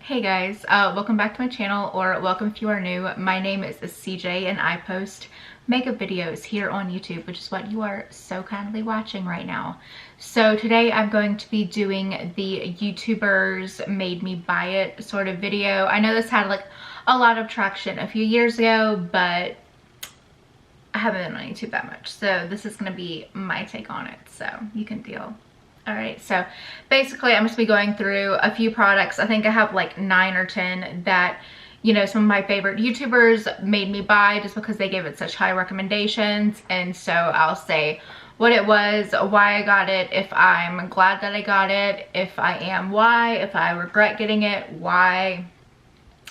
Hey guys, welcome back to my channel, or welcome if you are new. My name is CJ and I post makeup videos here on YouTube, which is what you are so kindly watching right now. So today I'm going to be doing the YouTubers made me buy it sort of video. I know this had like a lot of traction a few years ago, but I haven't been on YouTube that much. So this is going to be my take on it, so you can deal. Alright, so basically I'm just be going through a few products. I think I have like 9 or 10 that, you know, some of my favorite YouTubers made me buy just because they gave it such high recommendations. And so I'll say what it was, why I got it, if I'm glad that I got it, if I am, why, if I regret getting it, why,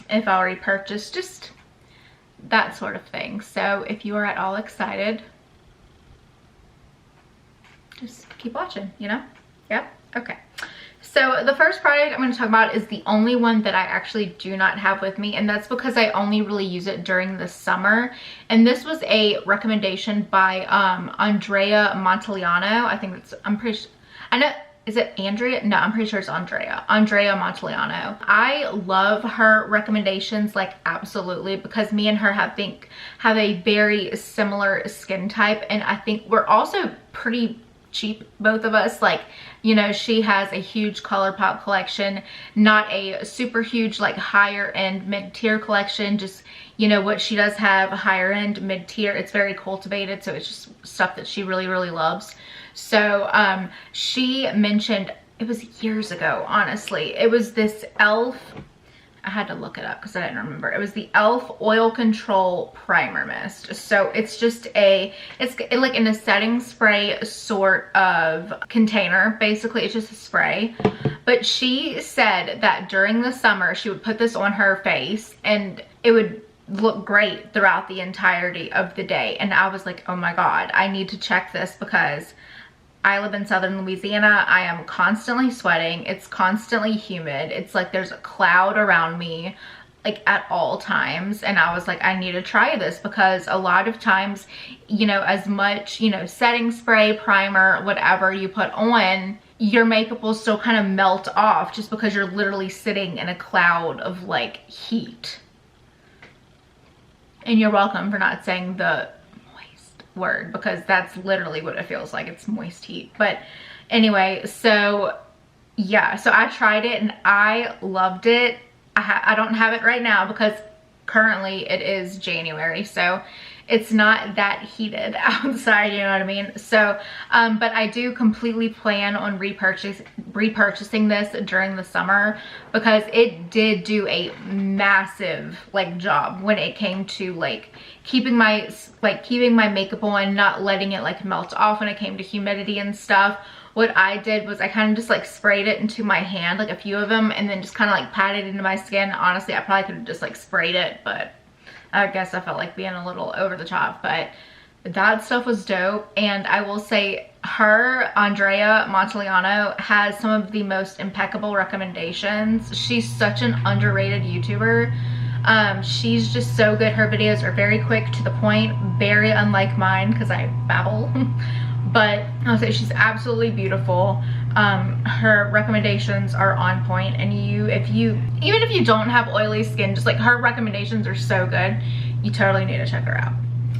if I'll repurchase, just that sort of thing. So if you are at all excited, just keep watching, you know? Yep. Okay. So the first product I'm going to talk about is the only one that I actually do not have with me, and that's because I only really use it during the summer. And this was a recommendation by Andrea Montellano. I think it's, I'm pretty sure, I know, is it Andrea? No, I'm pretty sure it's Andrea Montellano. I love her recommendations, like absolutely, because me and her have a very similar skin type, and I think we're also pretty cheap, both of us. Like, you know, she has a huge ColourPop collection, not a super huge like higher end mid-tier collection, just, you know, what she does have higher end mid-tier. It's very cultivated, so it's just stuff that she really loves. So she mentioned, it was years ago, honestly, it was this e.l.f. I had to look it up because I didn't remember. It was the e.l.f. Oil Control Primer Mist. So it's just it's like in a setting spray sort of container. Basically, it's just a spray. But she said that during the summer, she would put this on her face and it would look great throughout the entirety of the day. And I was like, oh my God, I need to check this because I live in southern Louisiana. I am constantly sweating. It's constantly humid. It's like there's a cloud around me like at all times. And I was like, I need to try this because a lot of times, you know, as much, you know, setting spray, primer, whatever you put on, your makeup will still kind of melt off just because you're literally sitting in a cloud of like heat. And you're welcome for not saying the word, because that's literally what it feels like. It's moist heat. But anyway, so yeah, so I tried it and I loved it. I don't have it right now because currently it is January, so it's not that heated outside, you know what I mean? So but I do completely plan on repurchasing this during the summer because it did do a massive like job when it came to like keeping my makeup on, not letting it like melt off when it came to humidity and stuff. What I did was I kind of just like sprayed it into my hand, like a few of them, and then just kind of like patted it into my skin. Honestly, I probably could have just like sprayed it, but I guess I felt like being a little over the top. But that stuff was dope. And I will say her, Andrea Montellano, has some of the most impeccable recommendations. She's such an underrated YouTuber. She's just so good. Her videos are very quick to the point, very unlike mine because I babble. But I'll say she's absolutely beautiful. Her recommendations are on point, and even if you don't have oily skin, just like her recommendations are so good, you totally need to check her out.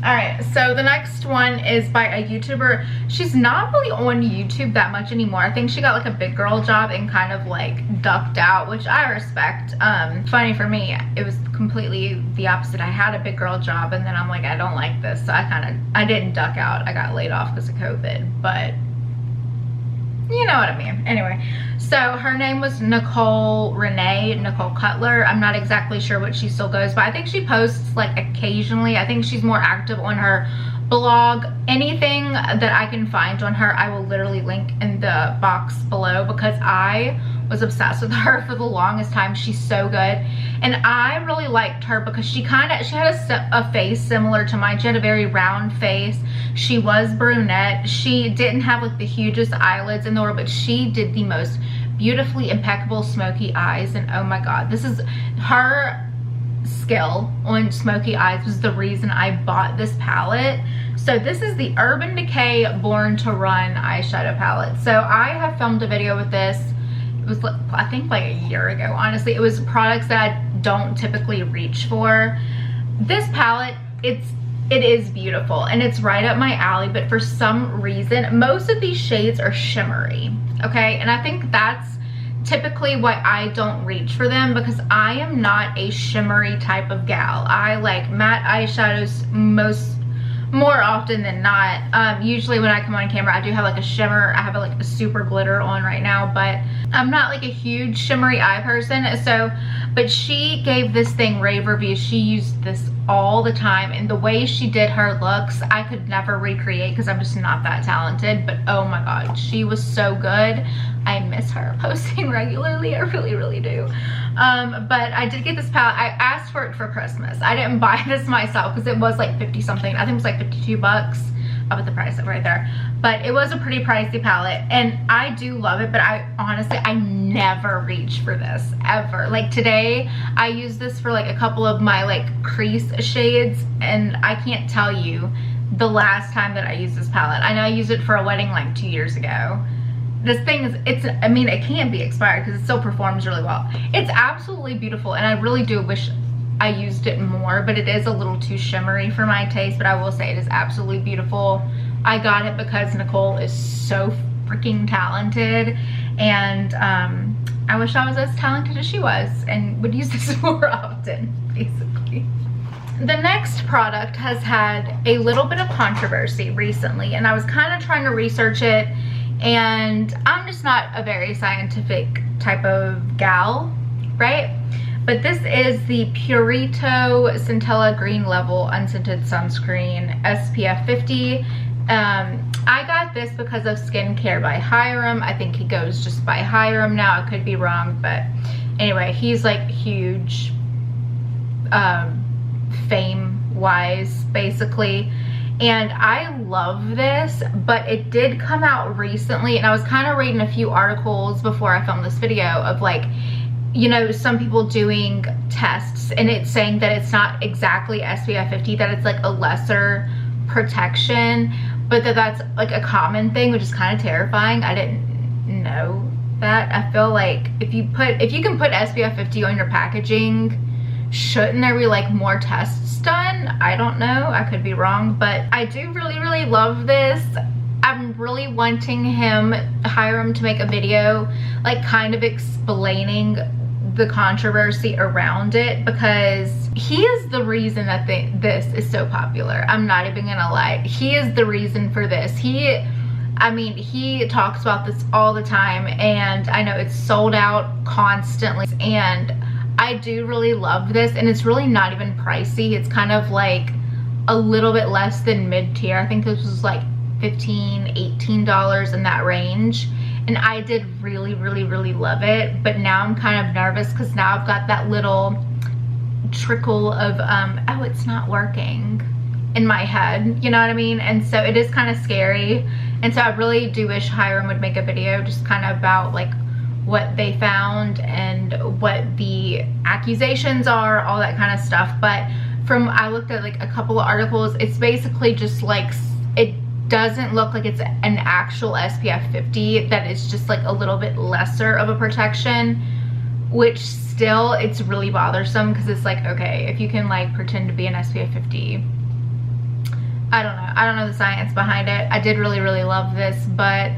All right, so the next one is by a YouTuber. She's not really on YouTube that much anymore. I think she got like a big girl job and kind of like ducked out, which I respect. Funny for me, it was completely the opposite. I had a big girl job and then I'm like, I don't like this. So I didn't duck out. I got laid off because of COVID, but you know what I mean. Anyway, so her name was Nicole Cutler. I'm not exactly sure what she still goes by. I think she posts like occasionally. I think she's more active on her blog. Anything that I can find on her, I will literally link in the box below because I was obsessed with her for the longest time. She's so good. And I really liked her because she had a face similar to mine. She had a very round face. She was brunette. She didn't have like the hugest eyelids in the world, but she did the most beautifully impeccable smoky eyes. And oh my God, this is her skill on smoky eyes was the reason I bought this palette. So this is the Urban Decay Born to Run eyeshadow palette. So I have filmed a video with this it was, I think like a year ago, honestly. It was products that I don't typically reach for. This palette, it is beautiful and it's right up my alley, but for some reason, most of these shades are shimmery, okay? And I think that's typically why I don't reach for them, because I am not a shimmery type of gal. I like matte eyeshadows more often than not. Usually when I come on camera, I do have like a shimmer. I have like a super glitter on right now, but I'm not like a huge shimmery eye person. So, but she gave this thing rave reviews. She used this all the time, and the way she did her looks, I could never recreate because I'm just not that talented. But oh my god, she was so good. I miss her posting regularly. I really do. But I did get this palette. I asked for it for Christmas. I didn't buy this myself because it was like 50 something. I think it was like 52 bucks. I'll put the price up right there. But it was a pretty pricey palette and I do love it, but I honestly, I never reach for this ever. Like today, I used this for like a couple of my like crease shades, and I can't tell you the last time that I used this palette. I know I used it for a wedding like 2 years ago. This thing is, I mean, it can't be expired because it still performs really well. It's absolutely beautiful, and I really do wish I used it more, but it is a little too shimmery for my taste. But I will say it is absolutely beautiful. I got it because Nicole is so freaking talented, and I wish I was as talented as she was and would use this more often, basically. The next product has had a little bit of controversy recently, and I was kind of trying to research it, and I'm just not a very scientific type of gal, right? But this is the Purito Centella Green Level Unscented Sunscreen SPF 50. I got this because of Skincare by Hiram. I think he goes just by Hiram now. I could be wrong, but anyway, he's like huge fame-wise, basically. And I love this, but it did come out recently, and I was kind of reading a few articles before I filmed this video of like, you know, some people doing tests and it's saying that it's not exactly SPF 50, that it's like a lesser protection, but that's like a common thing, which is kind of terrifying. I didn't know that. I feel like if you can put SPF 50 on your packaging, shouldn't there be like more tests done? I don't know, I could be wrong, but I do really love this. I'm really wanting Hiram, to make a video like kind of explaining the controversy around it, because he is the reason that this is so popular. I'm not even gonna lie, he is the reason for this. I mean, he talks about this all the time, and I know it's sold out constantly, and I do really love this, and it's really not even pricey. It's kind of like a little bit less than mid-tier. I think this was like $15, $18 in that range, and I did really love it. But now I'm kind of nervous because now I've got that little trickle of oh, it's not working in my head, you know what I mean? And so it is kind of scary, and so I really do wish Hiram would make a video just kind of about like what they found and what the accusations are, all that kind of stuff. But I looked at like a couple of articles, it's basically just like, it doesn't look like it's an actual SPF 50, that it's just like a little bit lesser of a protection, which still, it's really bothersome because it's like, okay, if you can like pretend to be an SPF 50, I don't know the science behind it. I did really love this, but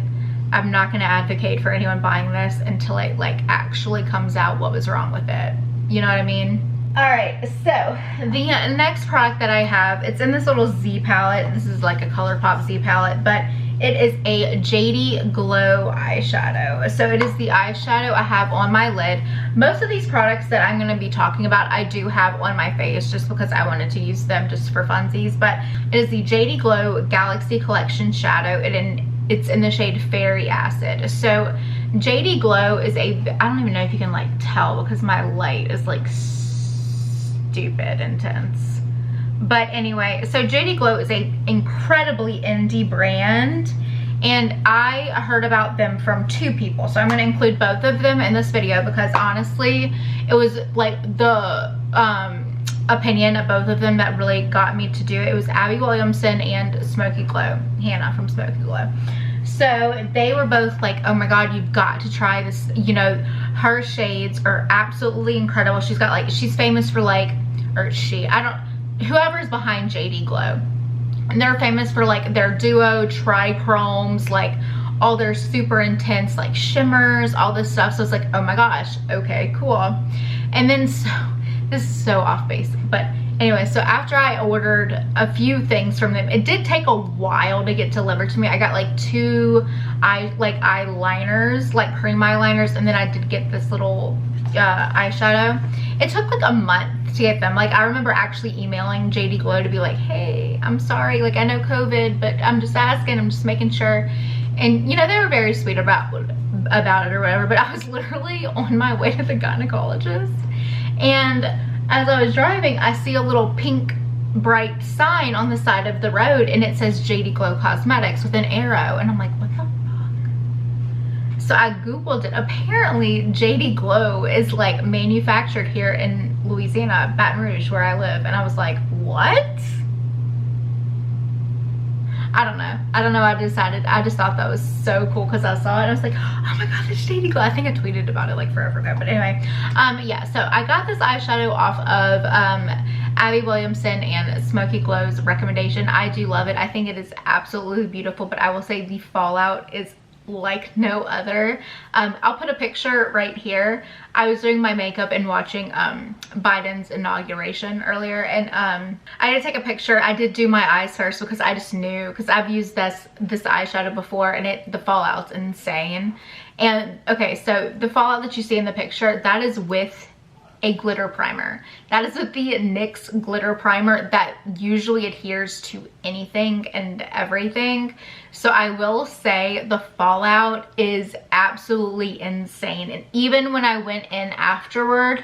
I'm not going to advocate for anyone buying this until it like actually comes out what was wrong with it, you know what I mean? Alright, so the next product that I have, it's in this little Z palette. This is like a ColourPop Z palette, but it is a JD Glow eyeshadow. So it is the eyeshadow I have on my lid. Most of these products that I'm going to be talking about, I do have on my face just because I wanted to use them just for funsies. But it is the JD Glow Galaxy Collection Shadow. It's in the shade Fairy Acid. So JD Glow is I don't even know if you can like tell because my light is like stupid intense. But anyway, so JD Glow is a incredibly indie brand, and I heard about them from two people. So I'm going to include both of them in this video because honestly, it was like the opinion of both of them that really got me to do it. It was Abby Williamson and Smokey Glow, Hannah from Smokey Glow. So they were both like, oh my god, you've got to try this. You know, her shades are absolutely incredible. She's got like, she's famous for like, or she, I don't, whoever's behind JD Glow, and they're famous for like their duo trichromes, like all their super intense like shimmers, all this stuff. So it's like, oh my gosh, okay, cool. And then, so this is so off base, but anyway, so after I ordered a few things from them, it did take a while to get delivered to me. I got like 2 eyeliners, like cream eyeliners, and then I did get this little eyeshadow. It took like a month to get them. Like, I remember actually emailing JD Glow to be like, hey, I'm sorry, like I know COVID, but I'm just asking, I'm just making sure. And you know, they were very sweet about it or whatever, but I was literally on my way to the gynecologist, and as I was driving, I see a little pink bright sign on the side of the road, and it says JD Glow Cosmetics with an arrow, and I'm like, what the fuck? So I googled it. Apparently JD Glow is like manufactured here in Louisiana, Baton Rouge, where I live, and I was like, what? I don't know. I just thought that was so cool because I saw it. I was like, oh my god, this JD Glow. I think I tweeted about it like forever ago. But anyway, yeah, so I got this eyeshadow off of Abby Williamson and Smokey Glow's recommendation. I do love it. I think it is absolutely beautiful, but I will say the fallout is like no other. I'll put a picture right here. I was doing my makeup and watching Biden's inauguration earlier, and I did take a picture. I did do my eyes first because I just knew, because I've used this eyeshadow before, and the fallout's insane. And okay, so the fallout that you see in the picture, that is with a glitter primer. That is with the NYX glitter primer that usually adheres to anything and everything. So I will say the fallout is absolutely insane. And even when I went in afterward,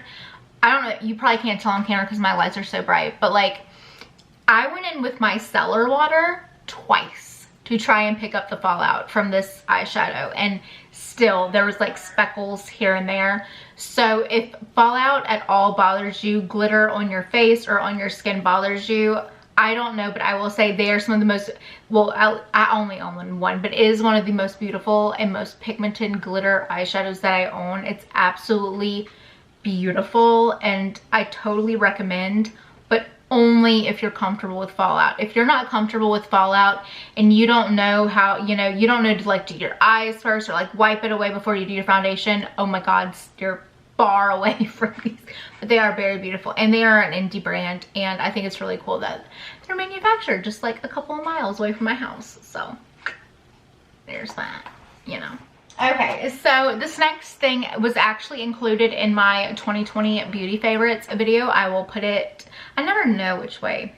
I don't know, you probably can't tell on camera because my lights are so bright, but like, I went in with my cellar water twice to try and pick up the fallout from this eyeshadow, and still there was like speckles here and there. So if fallout at all bothers you, glitter on your face or on your skin bothers you, I don't know, but I will say they are some of the most, well, I only own one, but it is one of the most beautiful and most pigmented glitter eyeshadows that I own. It's absolutely beautiful, and I totally recommend, but only if you're comfortable with fallout. If you're not comfortable with fallout and you don't know how, you know, you don't know to like do your eyes first or like wipe it away before you do your foundation, oh my god, you're far away from these. But they are very beautiful, and they are an indie brand, and I think it's really cool that they're manufactured just like a couple of miles away from my house. So there's that, you know. Okay, so this next thing was actually included in my 2020 beauty favorites video. I will put it, I never know which way.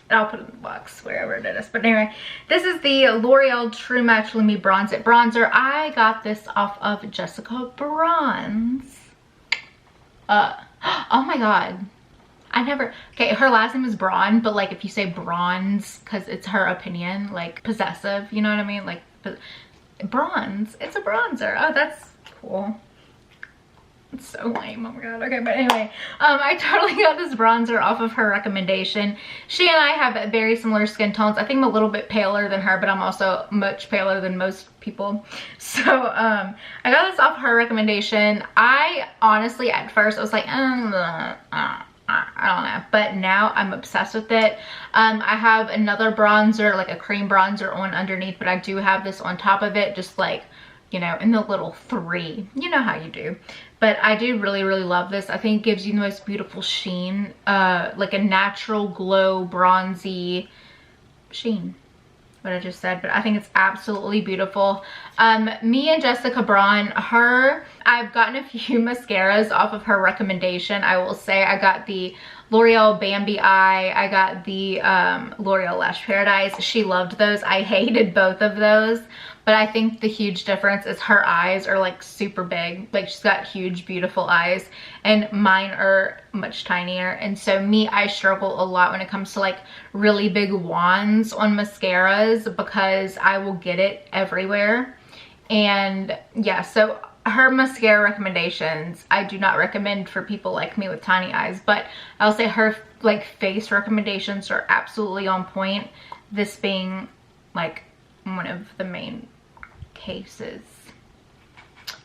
I'll put it in the box, wherever it is. But anyway, this is the L'Oreal True Match Lumi Bronze It Bronzer. I got this off of Jessica Braun's. Oh my god. I never, okay, her last name is Braun, but like if you say bronze, because it's her opinion, like possessive, you know what I mean? Like bronze, it's a bronzer. Oh, that's cool. It's so lame, oh my god. Okay, but anyway, I totally got this bronzer off of her recommendation. She and I have very similar skin tones. I think I'm a little bit paler than her, but I'm also much paler than most people. So I got this off her recommendation. I honestly, at first, I was like, I don't know, but now I'm obsessed with it. I have another bronzer, like a cream bronzer on underneath, but I do have this on top of it, just like, you know, in the little 3. You know how you do. But I do really, really love this. I think it gives you the most beautiful sheen, like a natural glow, bronzy sheen. What I just said, but I think it's absolutely beautiful. Me and Jessica Braun, I've gotten a few mascaras off of her recommendation. I will say I got the L'Oreal Bambi Eye. I got the L'Oreal Lash Paradise. She loved those. I hated both of those. But I think the huge difference is her eyes are like super big. Like she's got huge, beautiful eyes, and mine are much tinier. And so I struggle a lot when it comes to like really big wands on mascaras because I will get it everywhere. And yeah, so her mascara recommendations, I do not recommend for people like me with tiny eyes, but I'll say her like face recommendations are absolutely on point. this being like one of the main cases.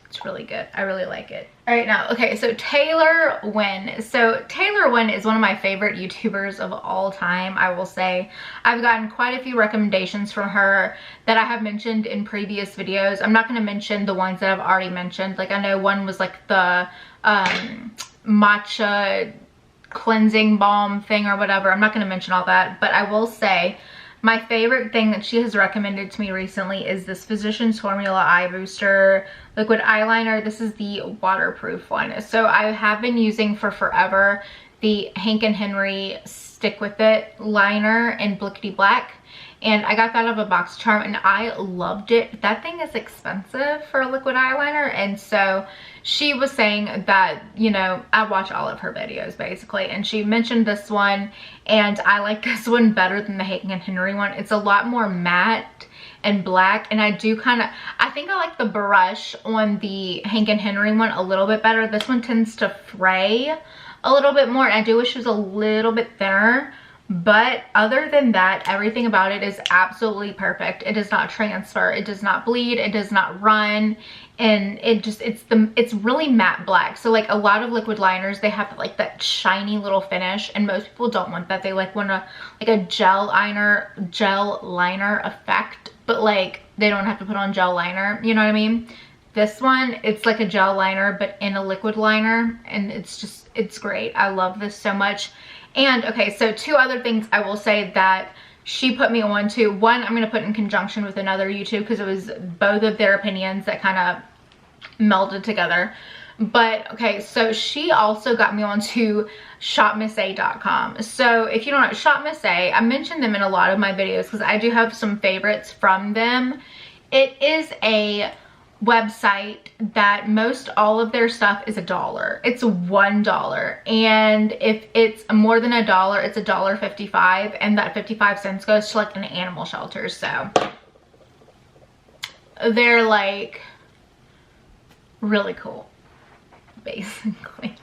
It's really good. I really like it. All right, now, okay, so Taylor Wynn. So Taylor Wynn is one of my favorite YouTubers of all time, I will say. I've gotten quite a few recommendations from her that I have mentioned in previous videos. I'm not going to mention the ones that I've already mentioned. Like, I know one was like the matcha cleansing balm thing or whatever. I'm not going to mention all that, but I will say my favorite thing that she has recommended to me recently is this Physicians Formula Eye Booster liquid eyeliner. This is the waterproof one. So I have been using for forever the Hank and Henry Stick With It liner in Blickety Black. And I got that out of a box charm and I loved it. That thing is expensive for a liquid eyeliner. And so she was saying that, you know, I watch all of her videos basically. And she mentioned this one and I like this one better than the Hank and Henry one. It's a lot more matte and black. And I do kind of, I think I like the brush on the Hank and Henry one a little bit better. This one tends to fray a little bit more. And I do wish it was a little bit thinner. But other than that, everything about it is absolutely perfect. It does not transfer, it does not bleed, it does not run, and it's really matte black. So like a lot of liquid liners, they have like that shiny little finish, and most people don't want that. They like want a gel liner effect, but like they don't have to put on gel liner, you know what I mean? This one, it's like a gel liner but in a liquid liner, and it's great. I love this so much. And okay, so two other things I will say that she put me on to. One, I'm going to put in conjunction with another YouTube because it was both of their opinions that kind of melded together. But okay, so she also got me on to shopmissa.com. So if you don't know, ShopMissa, I mentioned them in a lot of my videos because I do have some favorites from them. It is a website that most all of their stuff is $1. It's $1, and if it's more than $1, it's $1.55, and that 55 cents goes to like an animal shelter. So they're like really cool basically.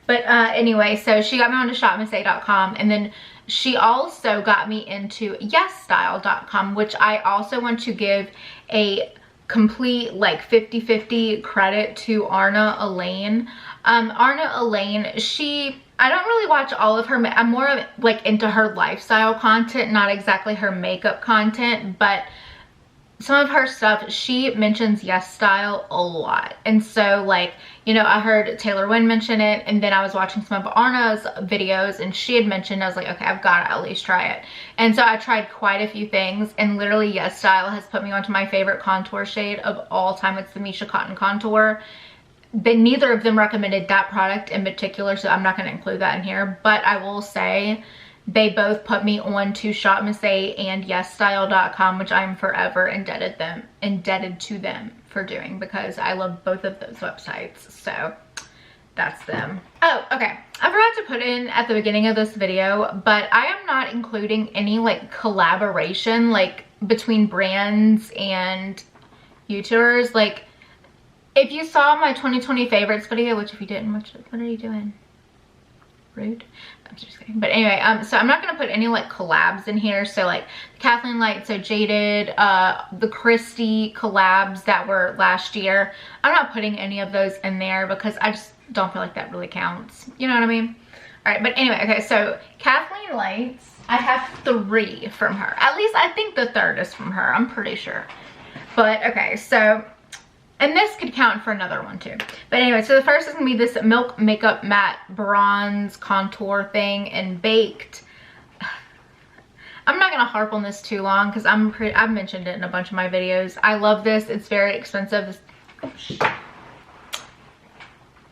But anyway, so she got me onto shopmissa.com, and then she also got me into yesstyle.com, which I also want to give a complete like 50-50 credit to Arna Elaine. Arna Elaine, I don't really watch all of her, I'm more of like into her lifestyle content, not exactly her makeup content, but some of her stuff, she mentions Yes Style a lot. And so like, you know, I heard Taylor Wynn mention it, and then I was watching some of Arna's videos and she had mentioned, I was like, okay, I've got to at least try it. And so I tried quite a few things, and literally Yes Style has put me onto my favorite contour shade of all time. It's the Misha Cotton Contour. Neither of them recommended that product in particular, so I'm not going to include that in here, but I will say they both put me on to ShopMissa and yesstyle.com, which I'm forever indebted to them for doing, because I love both of those websites. So that's them. Oh, okay. I forgot to put in at the beginning of this video, but I am not including any like collaboration like between brands and YouTubers. Like if you saw my 2020 favorites video, which if you didn't watch it, what are you doing? Rude. I'm just kidding. But anyway, so I'm not gonna put any like collabs in here. So like KathleenLights, so Jaded, the Christy collabs that were last year, I'm not putting any of those in there because I just don't feel like that really counts. You know what I mean? All right, but anyway, okay, so KathleenLights, I have 3 from her. At least I think the 3rd is from her. I'm pretty sure. But okay, so, and this could count for another one too. But anyway, so the first is gonna be this Milk Makeup Matte Bronze Contour thing in Baked. I'm not gonna harp on this too long because I've mentioned it in a bunch of my videos. I love this. It's very expensive.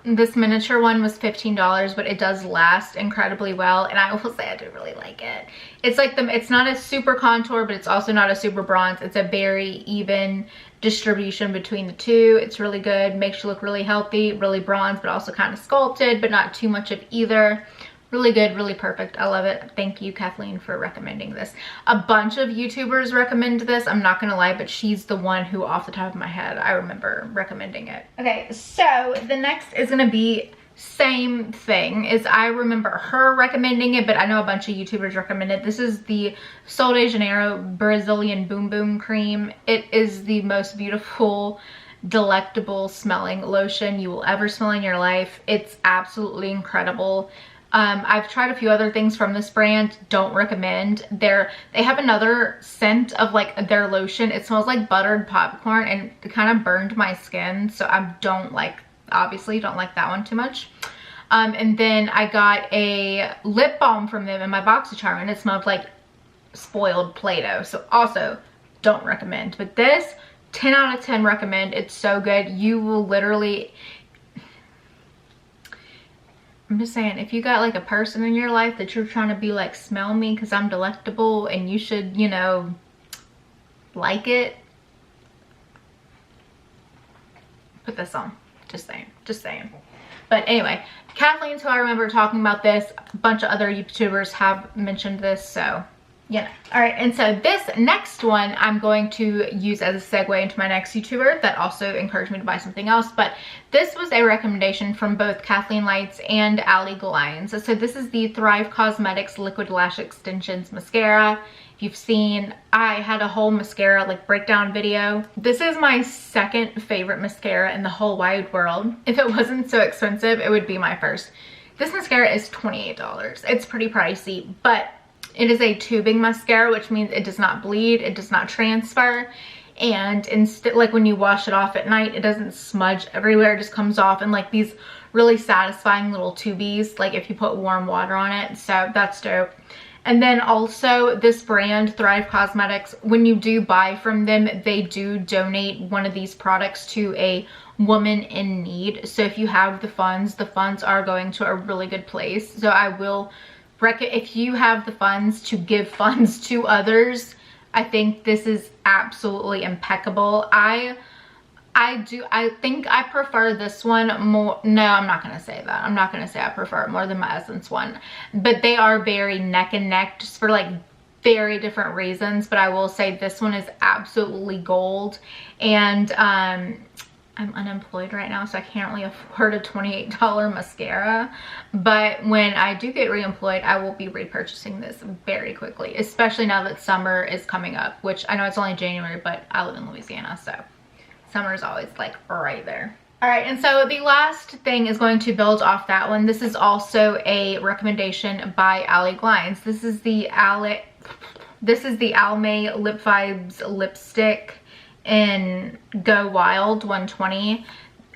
This miniature one was $15, but it does last incredibly well, and I will say I do really like it. It's like it's not a super contour, but it's also not a super bronze. It's a very even distribution between the two. It's really good, makes you look really healthy, really bronze, but also kind of sculpted, but not too much of either. Really good, really perfect. I love it. Thank you, Kathleen, for recommending this. A bunch of YouTubers recommend this. I'm not gonna lie, but she's the one who, off the top of my head, I remember recommending it. Okay, so the next is gonna be same thing. Is I remember her recommending it, but I know a bunch of YouTubers recommend it. This is the Sol de Janeiro Brazilian Boom Boom Cream. It is the most beautiful, delectable smelling lotion you will ever smell in your life. It's absolutely incredible. I've tried a few other things from this brand, don't recommend. They have another scent of like their lotion. It smells like buttered popcorn and it kind of burned my skin, so I obviously don't like that one too much. And then I got a lip balm from them in my BoxyCharm and it smelled like spoiled Play-Doh, so also don't recommend. But this, 10 out of 10 recommend. It's so good. You will literally, I'm just saying, if you got like a person in your life that you're trying to be like, smell me because I'm delectable and you should, you know, like it, put this on. Just saying. But anyway, Kathleen's who I remember talking about this. A bunch of other YouTubers have mentioned this, so you know. All right, and so this next one I'm going to use as a segue into my next YouTuber that also encouraged me to buy something else. But this was a recommendation from both KathleenLights and Allie Glines. So this is the Thrive Cosmetics Liquid Lash Extensions Mascara. If you've seen, I had a whole mascara like breakdown video. This is my second favorite mascara in the whole wide world. If it wasn't so expensive, it would be my first. This mascara is $28. It's pretty pricey, but it is a tubing mascara, which means it does not bleed, it does not transfer, and instead, like when you wash it off at night, it doesn't smudge everywhere. It just comes off in like these really satisfying little tubies, like if you put warm water on it. So that's dope. And then also this brand, Thrive Cosmetics, when you do buy from them, they do donate one of these products to a woman in need. So if you have the funds are going to a really good place. So I will if you have the funds to give funds to others, I think this is absolutely impeccable. I think I prefer this one more. No, I'm not going to say that. I'm not going to say I prefer it more than my Essence one. But they are very neck and neck, just for like very different reasons. But I will say this one is absolutely gold. And I'm unemployed right now, so I can't really afford a $28 mascara. But when I do get reemployed, I will be repurchasing this very quickly, especially now that summer is coming up, which I know it's only January, but I live in Louisiana, so summer is always like right there. All right, and so the last thing is going to build off that one. This is also a recommendation by Allie Glines. This is the Almay Lip Vibes lipstick in Go Wild 120.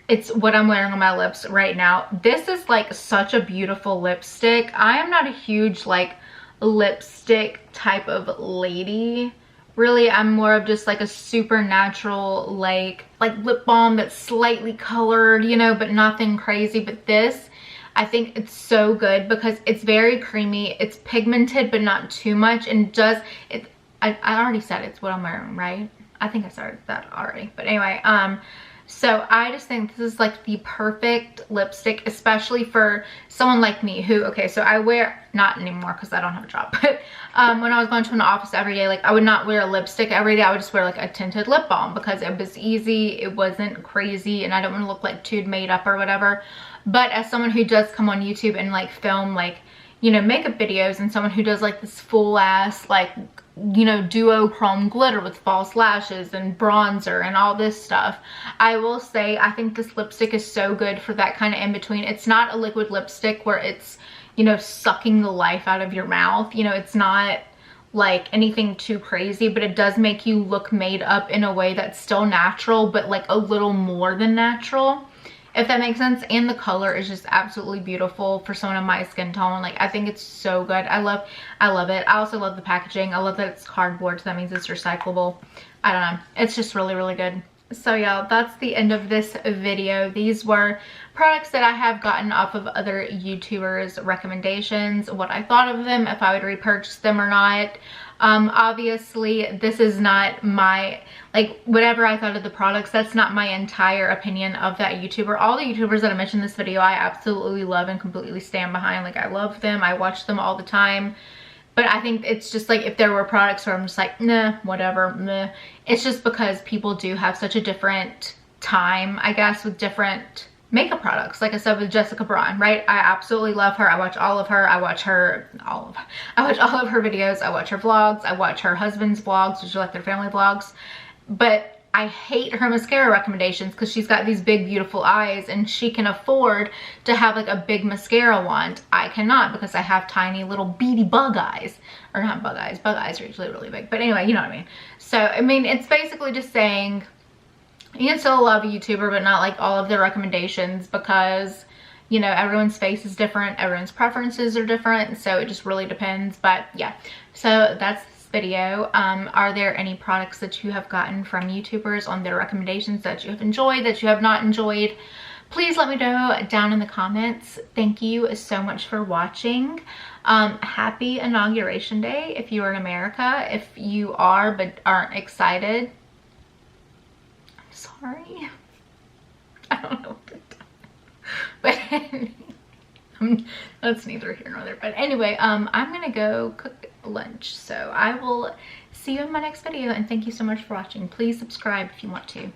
It's what I'm wearing on my lips right now. This is like such a beautiful lipstick. I am not a huge like lipstick type of lady. Really, I'm more of just like a super natural like lip balm that's slightly colored, you know, but nothing crazy. But this, I think it's so good because it's very creamy. It's pigmented, but not too much. And I already said it's what I'm wearing, right? I think I started that already. But anyway, so I just think this is like the perfect lipstick, especially for someone like me who, okay, so I wear, not anymore because I don't have a job, but when I was going to an office every day, like I would not wear a lipstick every day. I would just wear like a tinted lip balm because it was easy, it wasn't crazy, and I don't want to look like too made up or whatever. But as someone who does come on YouTube and like film like, you know, makeup videos, and someone who does like this full ass like, you know, duochrome glitter with false lashes and bronzer and all this stuff, I will say I think this lipstick is so good for that kind of in between. It's not a liquid lipstick where it's, you know, sucking the life out of your mouth. You know, it's not like anything too crazy, but it does make you look made up in a way that's still natural, but like a little more than natural, if that makes sense. And the color is just absolutely beautiful for someone of my skin tone. Like, I think it's so good. I love it. I also love the packaging. I love that it's cardboard, so that means it's recyclable. I don't know, it's just really, really good. So yeah, that's the end of this video. These were products that I have gotten off of other YouTubers' recommendations, what I thought of them, if I would repurchase them or not. Obviously this is not my, like, whatever I thought of the products, that's not my entire opinion of that YouTuber. All the YouTubers that I mentioned in this video, I absolutely love and completely stand behind. Like, I love them, I watch them all the time. But I think it's just like, if there were products where I'm just like, nah, whatever, meh. It's just because people do have such a different time, I guess, with different makeup products, like I said with Jessica Braun, right? I absolutely love her. I watch all of her. I watch all of her videos. I watch her vlogs. I watch her husband's vlogs, which are like their family vlogs. But I hate her mascara recommendations because she's got these big, beautiful eyes and she can afford to have like a big mascara wand. I cannot because I have tiny little beady bug eyes. Or not bug eyes. Bug eyes are usually really big. But anyway, you know what I mean. So, I mean, it's basically just saying you can still love a YouTuber, but not like all of their recommendations because, you know, everyone's face is different. Everyone's preferences are different. So it just really depends. But yeah, so that's this video. Are there any products that you have gotten from YouTubers on their recommendations that you have enjoyed, that you have not enjoyed? Please let me know down in the comments. Thank you so much for watching. Happy Inauguration Day if you are in America. If you are but aren't excited, sorry. I don't know what to do. But that's neither here nor there. But anyway, I'm gonna go cook lunch. So I will see you in my next video, and thank you so much for watching. Please subscribe if you want to.